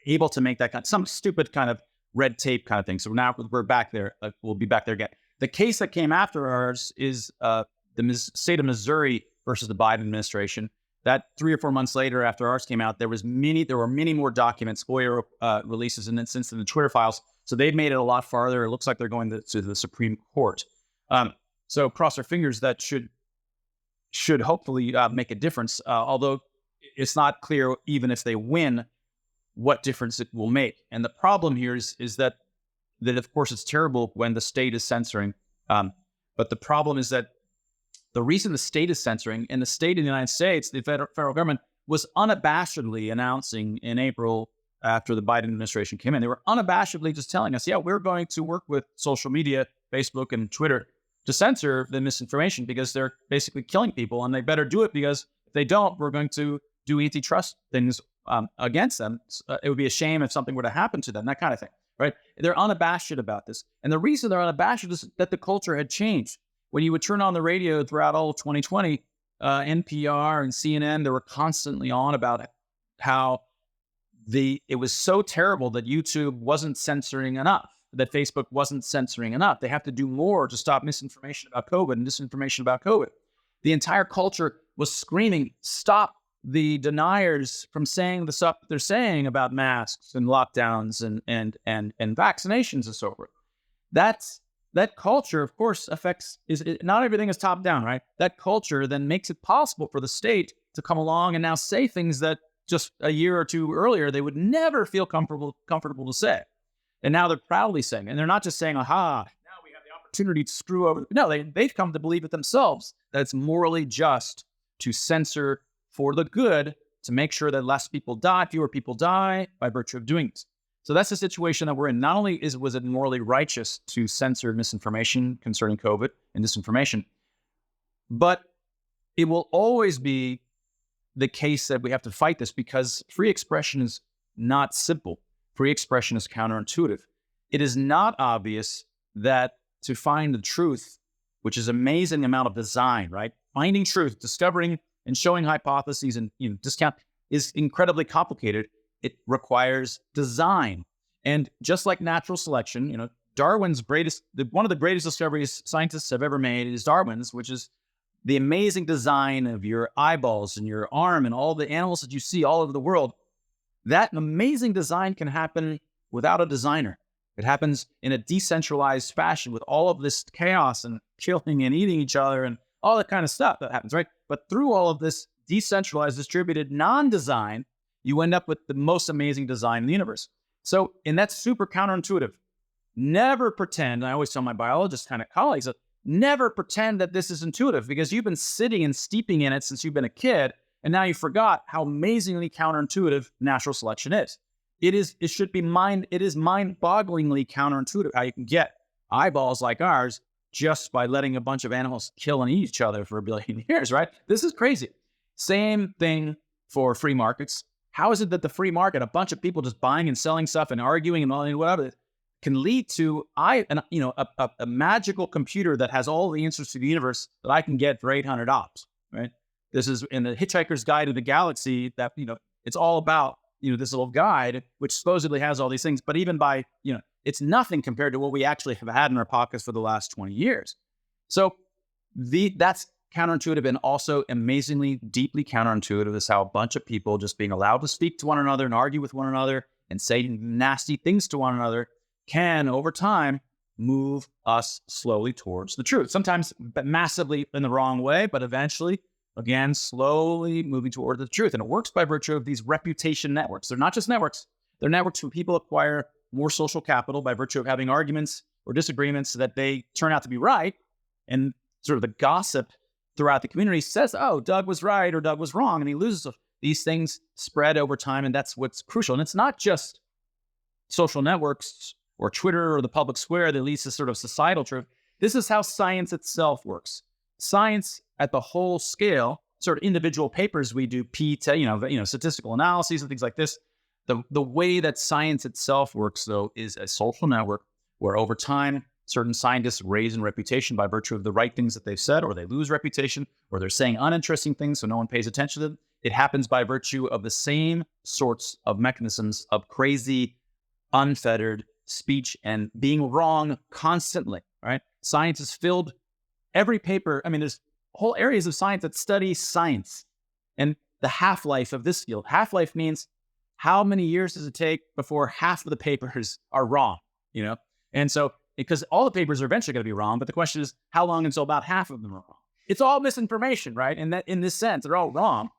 able to make that some stupid kind of red tape kind of thing. So now we're back there. We'll be back there again. The case that came after ours is the state of Missouri versus the Biden administration. That 3 or 4 months later, after ours came out, there were many more documents, FOIA releases, and then since in the Twitter files. So they've made it a lot farther. It looks like they're going to the Supreme Court. So cross our fingers that should hopefully make a difference. Although it's not clear, even if they win, what difference it will make. And the problem here is that of course it's terrible when the state is censoring. But the problem is that the reason the state is censoring, and the state in the United States, the federal government, was unabashedly announcing in April after the Biden administration came in, they were unabashedly just telling us, yeah, we're going to work with social media, Facebook and Twitter, to censor the misinformation because they're basically killing people, and they better do it because if they don't, we're going to do antitrust things against them. It would be a shame if something were to happen to them, that kind of thing, right? They're unabashed about this. And the reason they're unabashed is that the culture had changed. When you would turn on the radio throughout all of 2020, NPR and CNN, they were constantly on about how it was so terrible that YouTube wasn't censoring enough, that Facebook wasn't censoring enough. They have to do more to stop misinformation about COVID and disinformation about COVID. The entire culture was screaming, stop the deniers from saying the stuff that they're saying about masks and lockdowns and vaccinations and so forth. That culture, of course, not everything is top down, right? That culture then makes it possible for the state to come along and now say things that just a year or two earlier they would never feel comfortable to say. And now they're proudly saying, and they're not just saying, aha, now we have the opportunity to screw over. No, they've come to believe it themselves, that it's morally just to censor for the good, to make sure that fewer people die by virtue of doing this. So that's the situation that we're in. Not only was it morally righteous to censor misinformation concerning COVID and disinformation, but it will always be the case that we have to fight this because free expression is not simple. Free expression is counterintuitive. It is not obvious that to find the truth, which is an amazing amount of design, right? Finding truth, discovering and showing hypotheses and discount is incredibly complicated. It requires design. And just like natural selection, Darwin's one of the greatest discoveries scientists have ever made is Darwin's, which is the amazing design of your eyeballs and your arm and all the animals that you see all over the world. That amazing design can happen without a designer. It happens in a decentralized fashion with all of this chaos and killing and eating each other and all that kind of stuff that happens, right? But through all of this decentralized, distributed, non-design, you end up with the most amazing design in the universe. And that's super counterintuitive. Never pretend, I always tell my biologist kind of colleagues, never pretend that this is intuitive because you've been sitting and steeping in it since you've been a kid, and now you forgot how amazingly counterintuitive natural selection is. It is mind-bogglingly counterintuitive how you can get eyeballs like ours just by letting a bunch of animals kill and eat each other for 1 billion years, right? This is crazy. Same thing for free markets. How is it that the free market, a bunch of people just buying and selling stuff and arguing and whatever, can lead to a magical computer that has all the answers to the universe that I can get for $800, right? This is in the Hitchhiker's Guide to the Galaxy that, it's all about, this little guide, which supposedly has all these things, but even by, it's nothing compared to what we actually have had in our pockets for the last 20 years. So that's counterintuitive, and also amazingly deeply counterintuitive is how a bunch of people just being allowed to speak to one another and argue with one another and say nasty things to one another can, over time, move us slowly towards the truth. Sometimes massively in the wrong way, but eventually, again, slowly moving toward the truth. And it works by virtue of these reputation networks. They're not just networks. They're networks where people acquire more social capital by virtue of having arguments or disagreements so that they turn out to be right. And sort of the gossip throughout the community says, oh, Doug was right or Doug was wrong, and he loses. These things spread over time, and that's what's crucial. And it's not just social networks or Twitter or the public square that leads to sort of societal truth. This is how science itself works. Science at the whole scale, sort of individual papers we do, statistical analyses and things like this. The way that science itself works, though, is a social network where over time, certain scientists raise in reputation by virtue of the right things that they've said, or they lose reputation, or they're saying uninteresting things so no one pays attention to them. It happens by virtue of the same sorts of mechanisms of crazy, unfettered speech and being wrong constantly, right? Science has filled every paper. I mean, there's whole areas of science that study science and the half-life of this field. Half-life means how many years does it take before half of the papers are wrong, you know? And so, because all the papers are eventually going to be wrong, but the question is how long until about half of them are wrong? It's all misinformation, right? And that in this sense, they're all wrong.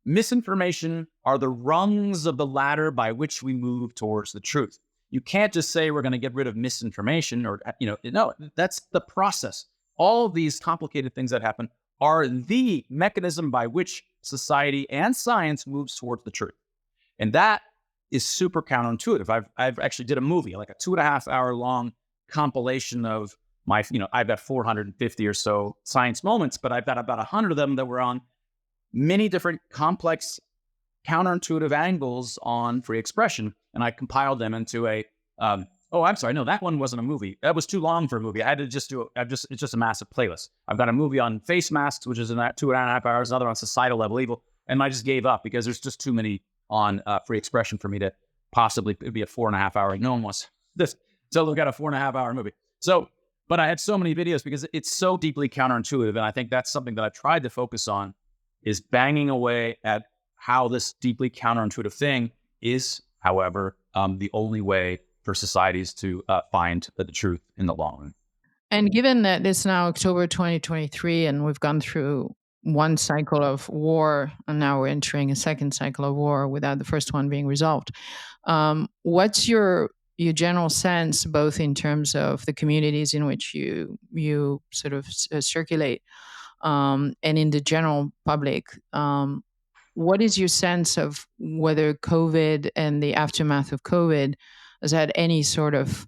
Misinformation are the rungs of the ladder by which we move towards the truth. You can't just say we're going to get rid of misinformation or, no, that's the process. All of these complicated things that happen are the mechanism by which society and science moves towards the truth. And that is super counterintuitive. I've actually did a movie, like a 2.5 hour long compilation of my, I've got 450 or so science moments, but I've got about 100 of them that were on many different complex counterintuitive angles on free expression. And I compiled them into a, I'm sorry, no, that one wasn't a movie. That was too long for a movie. I had to just it's just a massive playlist. I've got a movie on face masks, which is in that 2.5 hours, another on societal level evil. And I just gave up because there's just too many on free expression for me to possibly be a 4.5 hour. No one wants this. So we've got a 4.5 hour movie. So, but I had so many videos because it's so deeply counterintuitive. And I think that's something that I tried to focus on, is banging away at how this deeply counterintuitive thing is, however, the only way for societies to find the truth in the long run. And given that it's now October 2023 and we've gone through one cycle of war and now we're entering a second cycle of war without the first one being resolved, what's your general sense, both in terms of the communities in which you sort of circulate, and in the general public? What is your sense of whether COVID and the aftermath of COVID has had any sort of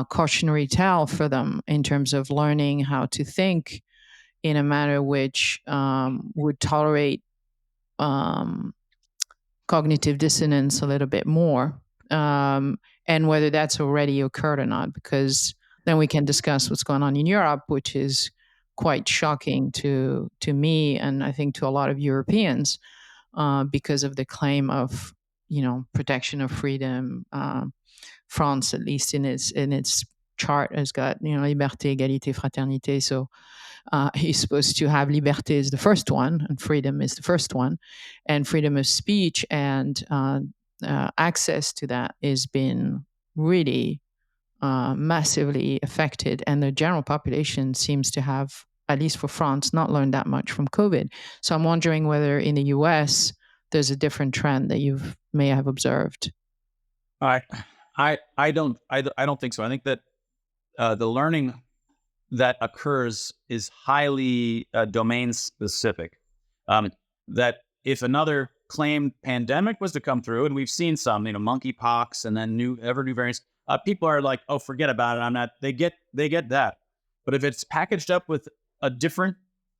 cautionary tale for them in terms of learning how to think in a manner which would tolerate um, cognitive dissonance a little bit more, and whether that's already occurred or not? Because then we can discuss what's going on in Europe, which is quite shocking to me and I think to a lot of Europeans, because of the claim of protection of freedom. France, at least in its chart, has got liberté, égalité, fraternité. So he's supposed to have liberté is the first one, and freedom is the first one, and freedom of speech and access to that has been really massively affected, and the general population seems to have, at least for France, not learned that much from COVID. So I'm wondering whether in the US there's a different trend that you may have observed. I don't think so. I think that the learning that occurs is highly domain specific. That if another claimed pandemic was to come through, and we've seen some, monkeypox and then new variants, people are like, "Oh, forget about it. I'm not." They get that. But if it's packaged up with a different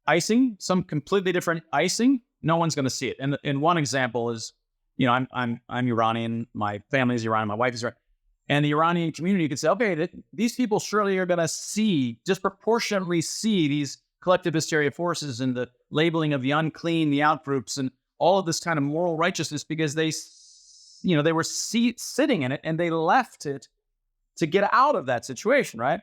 icing, some completely different icing, no one's going to see it. And one example is, I'm Iranian. My family is Iranian. My wife is Iranian. And the Iranian community could say, okay, these people surely are going to disproportionately see these collective hysteria forces and the labeling of the unclean, the outgroups, and all of this kind of moral righteousness because they were sitting in it and they left it to get out of that situation, right?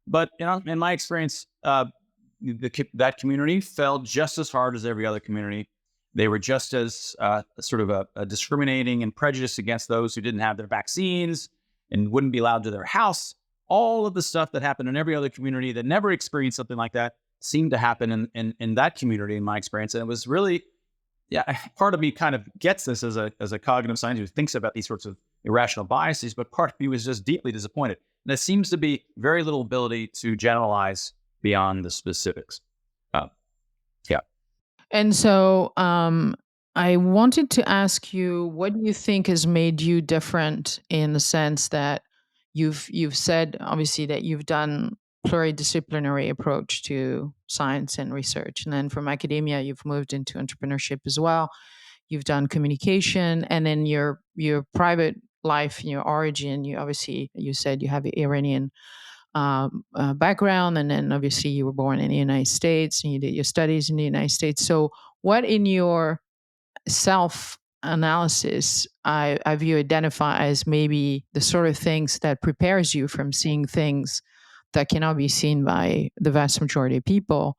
But, in my experience, that community fell just as hard as every other community. They were just as sort of a discriminating and prejudiced against those who didn't have their vaccines and wouldn't be allowed to their house. All of the stuff that happened in every other community that never experienced something like that seemed to happen in that community, in my experience. And it was really, part of me kind of gets this as a cognitive scientist who thinks about these sorts of irrational biases, but part of me was just deeply disappointed. And there seems to be very little ability to generalize beyond the specifics. Yeah. And so I wanted to ask you, what do you think has made you different, in the sense that you've said obviously that you've done pluridisciplinary approach to science and research, and then from academia you've moved into entrepreneurship as well. You've done communication, and then your private life, your origin. You said you have Iranian background, and then obviously you were born in the United States and you did your studies in the United States. So, what in your self analysis have you identified as maybe the sort of things that prepares you from seeing things that cannot be seen by the vast majority of people?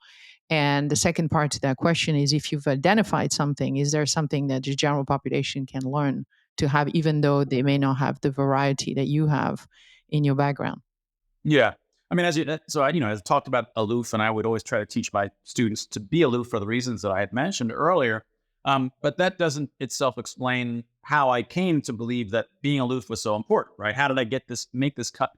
And the second part to that question is, if you've identified something, is there something that the general population can learn to have, even though they may not have the variety that you have in your background? Yeah. I mean, I've talked about aloof, and I would always try to teach my students to be aloof for the reasons that I had mentioned earlier. But that doesn't itself explain how I came to believe that being aloof was so important, right? How did I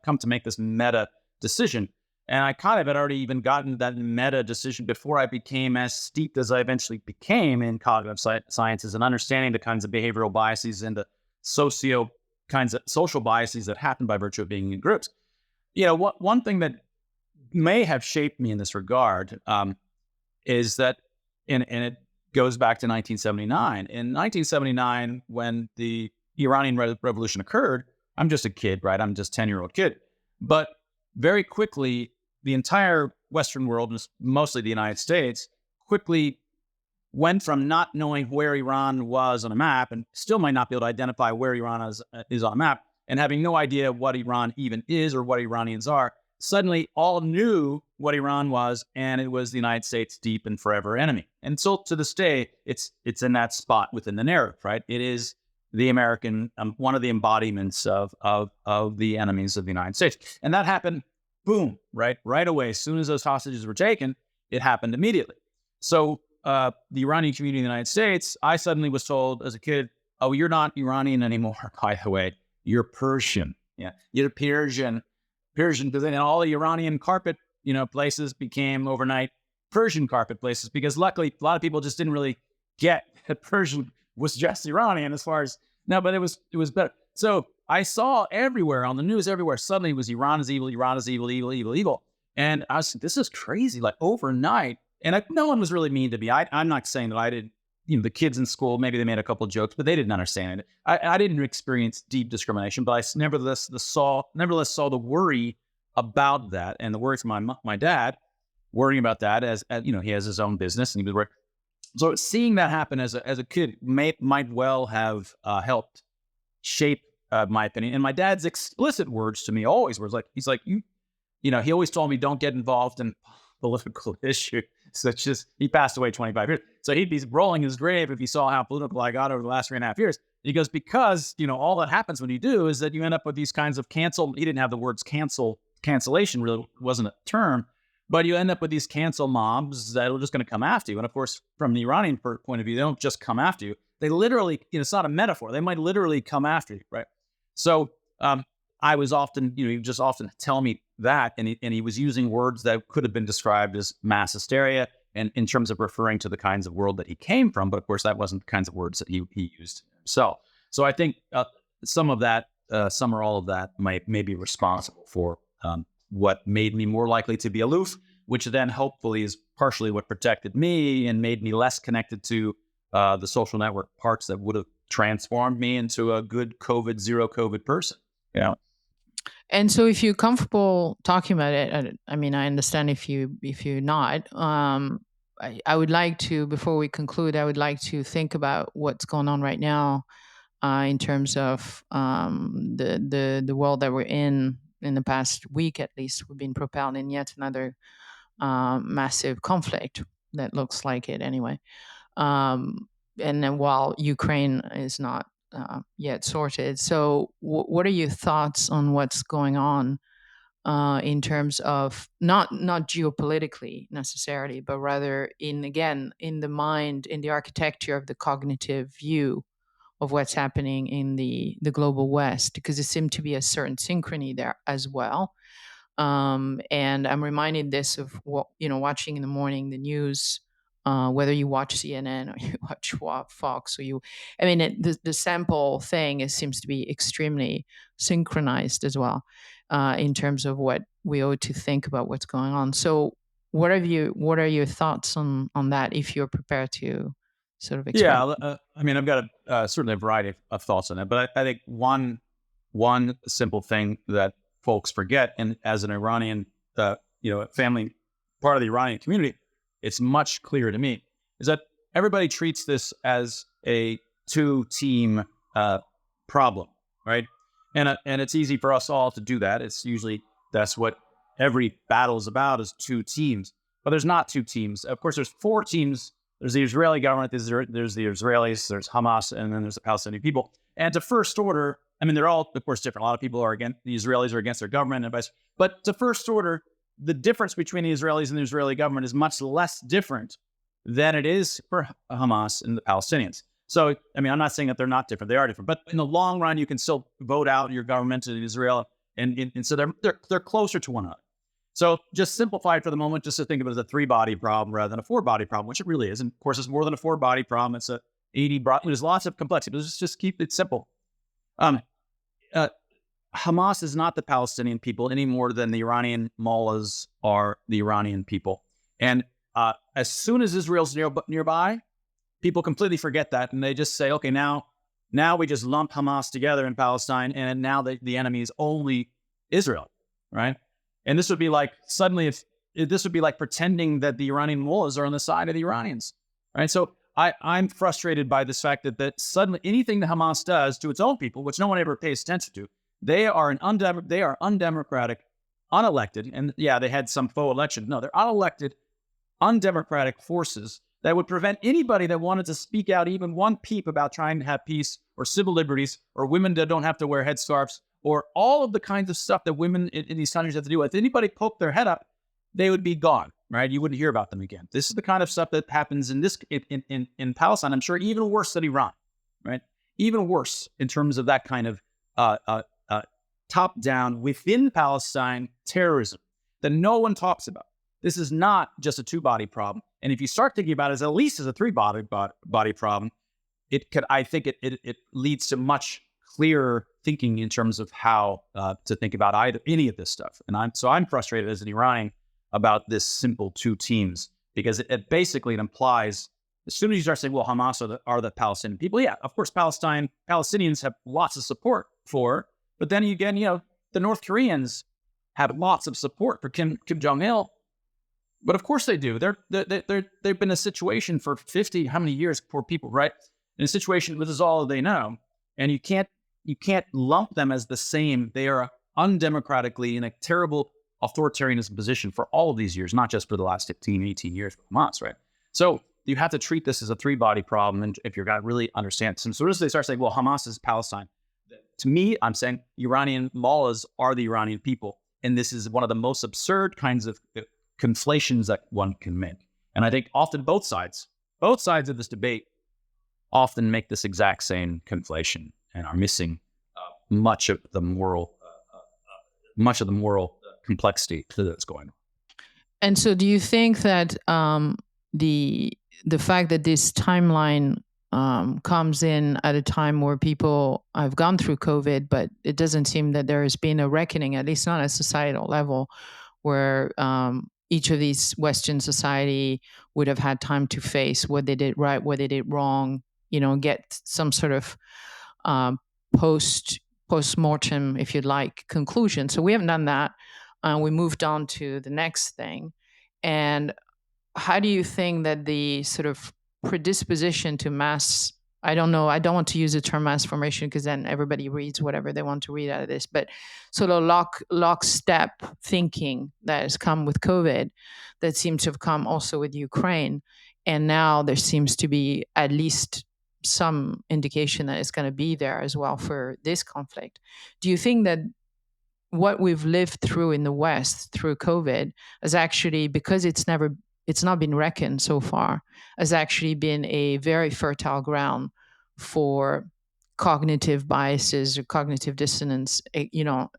come to make this meta decision? And I kind of had already even gotten that meta decision before I became as steeped as I eventually became in cognitive sciences and understanding the kinds of behavioral biases and the socio kinds of social biases that happen by virtue of being in groups. One thing that may have shaped me in this regard is that, and it goes back to 1979. In 1979, when the Iranian Revolution occurred, I'm just a kid, right? I'm just 10-year-old kid. But very quickly, the entire Western world, mostly the United States, quickly went from not knowing where Iran was on a map, and still might not be able to identify where Iran is on a map, and having no idea what Iran even is or what Iranians are, suddenly all knew what Iran was, and it was the United States' deep and forever enemy. And so to this day, it's in that spot within the narrative, right? It is the American, one of the embodiments of the enemies of the United States. And that happened, boom, right away. As soon as those hostages were taken, it happened immediately. So the Iranian community in the United States, I suddenly was told as a kid, oh, you're not Iranian anymore, by the way. You're Persian. Yeah, you're Persian, because then all the Iranian carpet, places became overnight Persian carpet places, because luckily a lot of people just didn't really get that Persian was just Iranian as far as no, but it was better. So I saw everywhere on the news, everywhere suddenly it was Iran is evil, Iran is evil, evil, evil, evil, and I was this is crazy, like overnight. And no one was really mean to me. I'm not saying that I did. The kids in school, maybe they made a couple of jokes, but they didn't understand it. I didn't experience deep discrimination, but I nevertheless saw the worry about that, and the worry from my dad, worrying about that as he has his own business and he was worried. So seeing that happen as a kid might well have helped shape my opinion. And my dad's explicit words to me always was like, he's like, he always told me don't get involved in political issues. Such as he passed away 25 years. So he'd be rolling his grave if he saw how political I got over the last 3.5 years. He goes, because, all that happens when you do is that you end up with these kinds of he didn't have the words cancellation really wasn't a term, but you end up with these cancel mobs that are just going to come after you. And of course, from the Iranian point of view, they don't just come after you. They literally, it's not a metaphor. They might literally come after you, right? So I was often, he would just often tell me that, and he was using words that could have been described as mass hysteria, and in terms of referring to the kinds of world that he came from. But of course, that wasn't the kinds of words that he used himself. So I think some of that, some or all of that, may be responsible for what made me more likely to be aloof, which then hopefully is partially what protected me and made me less connected to the social network parts that would have transformed me into a good zero COVID person. Yeah. And so, if you're comfortable talking about it, I mean, I understand if you're not. I would like to, before we conclude, I would like to think about what's going on right now in terms of the world that we're in. In the past week, at least, we've been propelled in yet another massive conflict that looks like it anyway. And then while Ukraine is not yet sorted, so what are your thoughts on what's going on in terms of not geopolitically necessarily, but rather in the mind, in the architecture of the cognitive view of what's happening in the global West, because there seemed to be a certain synchrony there as well. And I'm reminded this of what, watching in the morning the news, whether you watch CNN or you watch Fox, or I mean, the sample thing seems to be extremely synchronized as well, in terms of what we ought to think about what's going on. So, what are your thoughts on that, if you're prepared to sort of Yeah, express? I mean, I've got certainly a variety of thoughts on that, but I think one simple thing that folks forget, and as an Iranian, family, part of the Iranian community, it's much clearer to me, is that everybody treats this as a two-team problem, right? And it's easy for us all to do that. It's usually that's what every battle is about, is two teams. but there's not two teams. Of course, there's four teams. There's the Israeli government, there's the Israelis, there's Hamas, and then there's the Palestinian people. And to first order, I mean, they're all, of course, different. A lot of people are against, the Israelis are against their government and vice. But to first order, the difference between the Israelis and the Israeli government is much less different than it is for Hamas and the Palestinians. So, I mean, I'm not saying that they're not different. They are different. But in the long run, you can still vote out your government in Israel. And so they're closer to one another. So just simplify it for the moment, just to think of it as a three-body problem rather than a four-body problem, which it really is. And of course, it's more than a four-body problem. It's a 80 there's lots of complexity, but just keep it simple. Um, Hamas is not the Palestinian people any more than the Iranian mullahs are the Iranian people. And as soon as Israel's nearby, people completely forget that. And they just say, okay, now we just lump Hamas together in Palestine. And now the enemy is only Israel, right? And this would be like suddenly this would be like pretending that the Iranian mullahs are on the side of the Iranians, right? So I'm frustrated by this fact that suddenly anything that Hamas does to its own people, which no one ever pays attention to, they are undemocratic, unelected, and yeah, they had some faux election. No, they're unelected, undemocratic forces that would prevent anybody that wanted to speak out even one peep about trying to have peace or civil liberties or women that don't have to wear headscarves or all of the kinds of stuff that women in these countries have to do. If anybody poked their head up, they would be gone, right? You wouldn't hear about them again. This is the kind of stuff that happens in Palestine. I'm sure even worse than Iran, right? Even worse in terms of that kind of top-down within Palestine terrorism that no one talks about. This is not just a two-body problem. And if you start thinking about it as at least as a three-body problem, I think it leads to much clearer thinking in terms of how to think about any of this stuff. And I'm frustrated as an Iranian about this simple two teams, because it basically implies, as soon as you start saying, well, Hamas are the Palestinian people, yeah, of course, Palestinians have lots of support for, but then again, the North Koreans have lots of support for Kim Jong-il. But of course they do. They've been in a situation for 50, how many years, poor people, right? In a situation, this is all they know. And you can't lump them as the same. They are undemocratically in a terrible authoritarianism position for all of these years, not just for the last 15, 18 years for Hamas, right? So you have to treat this as a three-body problem, and if you're going to really understand. So as soon as they start saying, well, Hamas is Palestine, to me, I'm saying Iranian mullahs are the Iranian people. And this is one of the most absurd kinds of conflations that one can make. And I think often both sides of this debate often make this exact same conflation and are missing much of the moral complexity that's going on. And so, do you think that the fact that this timeline comes in at a time where people have gone through COVID, but it doesn't seem that there has been a reckoning, at least not at a societal level, where each of these Western society would have had time to face what they did right, what they did wrong, get some sort of post-mortem, if you'd like, conclusion. So we haven't done that. We moved on to the next thing. And how do you think that the sort of predisposition to mass, I don't know, I don't want to use the term mass formation because then everybody reads whatever they want to read out of this, but sort of lockstep thinking that has come with COVID, that seems to have come also with Ukraine. And now there seems to be at least some indication that it's going to be there as well for this conflict. Do you think that what we've lived through in the West through COVID has actually, because it's not been reckoned so far, has actually been a very fertile ground for cognitive biases or cognitive dissonance,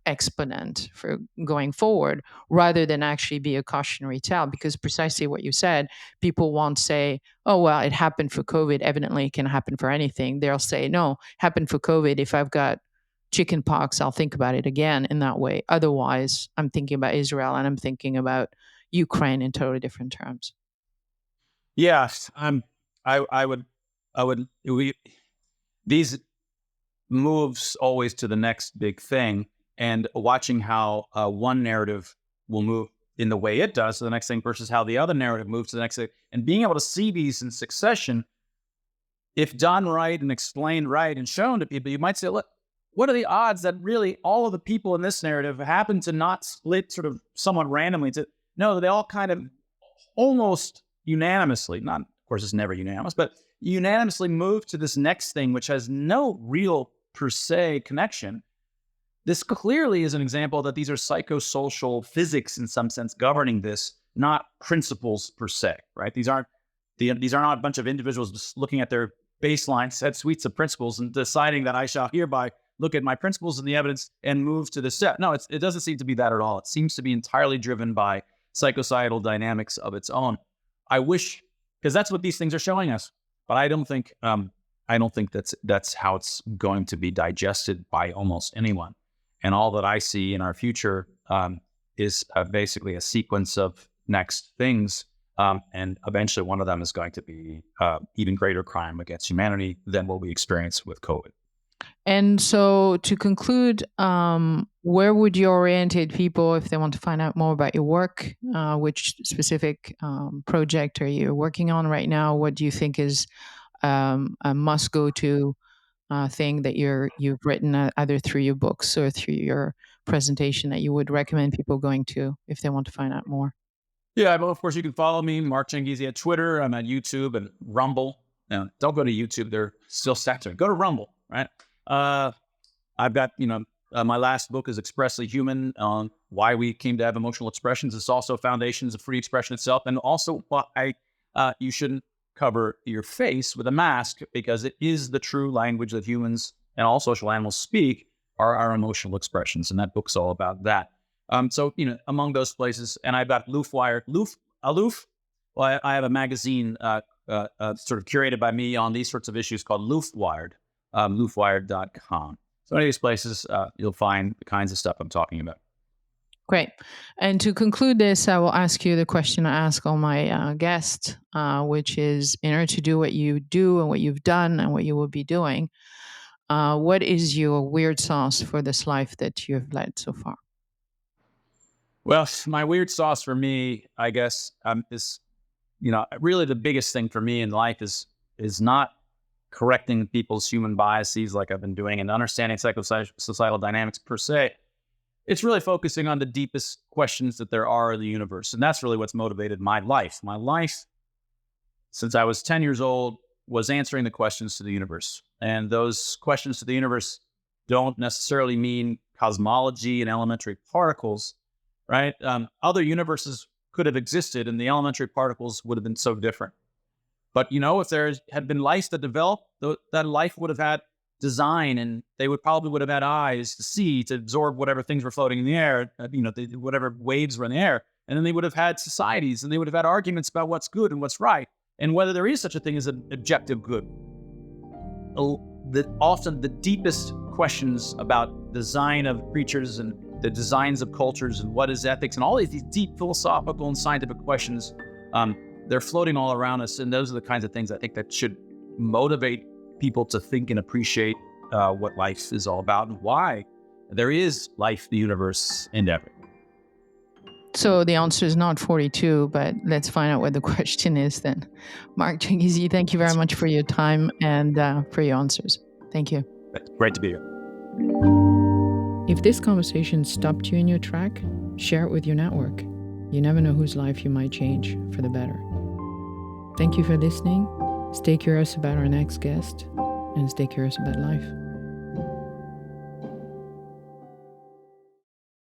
exponent for going forward, rather than actually be a cautionary tale? Because precisely what you said, people won't say, oh, well, it happened for COVID. Evidently, it can happen for anything. They'll say, no, happened for COVID. If I've got chicken pox, I'll think about it again in that way. Otherwise, I'm thinking about Israel and I'm thinking about Ukraine in totally different terms. Yes, these moves always to the next big thing, and watching how one narrative will move in the way it does to the next thing versus how the other narrative moves to the next thing, and being able to see these in succession, if done right and explained right and shown to people, you might say, look, what are the odds that really all of the people in this narrative happen to not split sort of somewhat randomly? No, they all kind of almost unanimously, not, of course, it's never unanimous, but unanimously moved to this next thing, which has no real per se connection. This clearly is an example that these are psychosocial physics in some sense governing this, not principles per se, right? These are not a bunch of individuals just looking at their baseline set suites of principles and deciding that I shall hereby look at my principles and the evidence and move to the set. No, it doesn't seem to be that at all. It seems to be entirely driven by psychosocial dynamics of its own. I wish, because that's what these things are showing us, but I don't think that's how it's going to be digested by almost anyone. And all that I see in our future is basically a sequence of next things. And eventually one of them is going to be even greater crime against humanity than what we experienced with COVID. And so, to conclude, where would you orientate people if they want to find out more about your work? Which specific project are you working on right now? What do you think is a must-go-to thing that you've written either through your books or through your presentation that you would recommend people going to if they want to find out more? Yeah, well, of course, you can follow me, Mark Changizi, at Twitter. I'm at YouTube and Rumble. Now, don't go to YouTube; they're still censored. Go to Rumble, right? I've got, my last book is Expressly Human, on why we came to have emotional expressions. It's also Foundations of Free Expression itself, and also why you shouldn't cover your face with a mask, because it is the true language that humans and all social animals speak are our emotional expressions, and that book's all about that. So, among those places, and I've got Aloof. Well, I have a magazine sort of curated by me on these sorts of issues called Loofwired, loofwired.com. So any of these places, you'll find the kinds of stuff I'm talking about. Great. And to conclude this, I will ask you the question I ask all my guests, which is, in order to do what you do and what you've done and what you will be doing, what is your weird sauce for this life that you have led so far? Well, my weird sauce for me, I guess, is, really the biggest thing for me in life is not correcting people's human biases like I've been doing and understanding psychosocial dynamics per se. It's really focusing on the deepest questions that there are in the universe. And that's really what's motivated my life. My life, since I was 10 years old, was answering the questions to the universe. And those questions to the universe don't necessarily mean cosmology and elementary particles, right? Other universes could have existed and the elementary particles would have been so different. But, if there had been life that developed, that life would have had design, and they probably would have had eyes to see, to absorb whatever things were floating in the air, whatever waves were in the air. And then they would have had societies, and they would have had arguments about what's good and what's right, and whether there is such a thing as an objective good. Often the deepest questions about design of creatures and the designs of cultures and what is ethics and all these deep philosophical and scientific questions, they're floating all around us. And those are the kinds of things I think that should motivate people to think and appreciate what life is all about and why there is life, the universe, and everything. So the answer is not 42, but let's find out what the question is then. Mark Changizi, thank you very much for your time and for your answers. Thank you. Great to be here. If this conversation stopped you in your track, share it with your network. You never know whose life you might change for the better. Thank you for listening. Stay curious about our next guest and stay curious about life.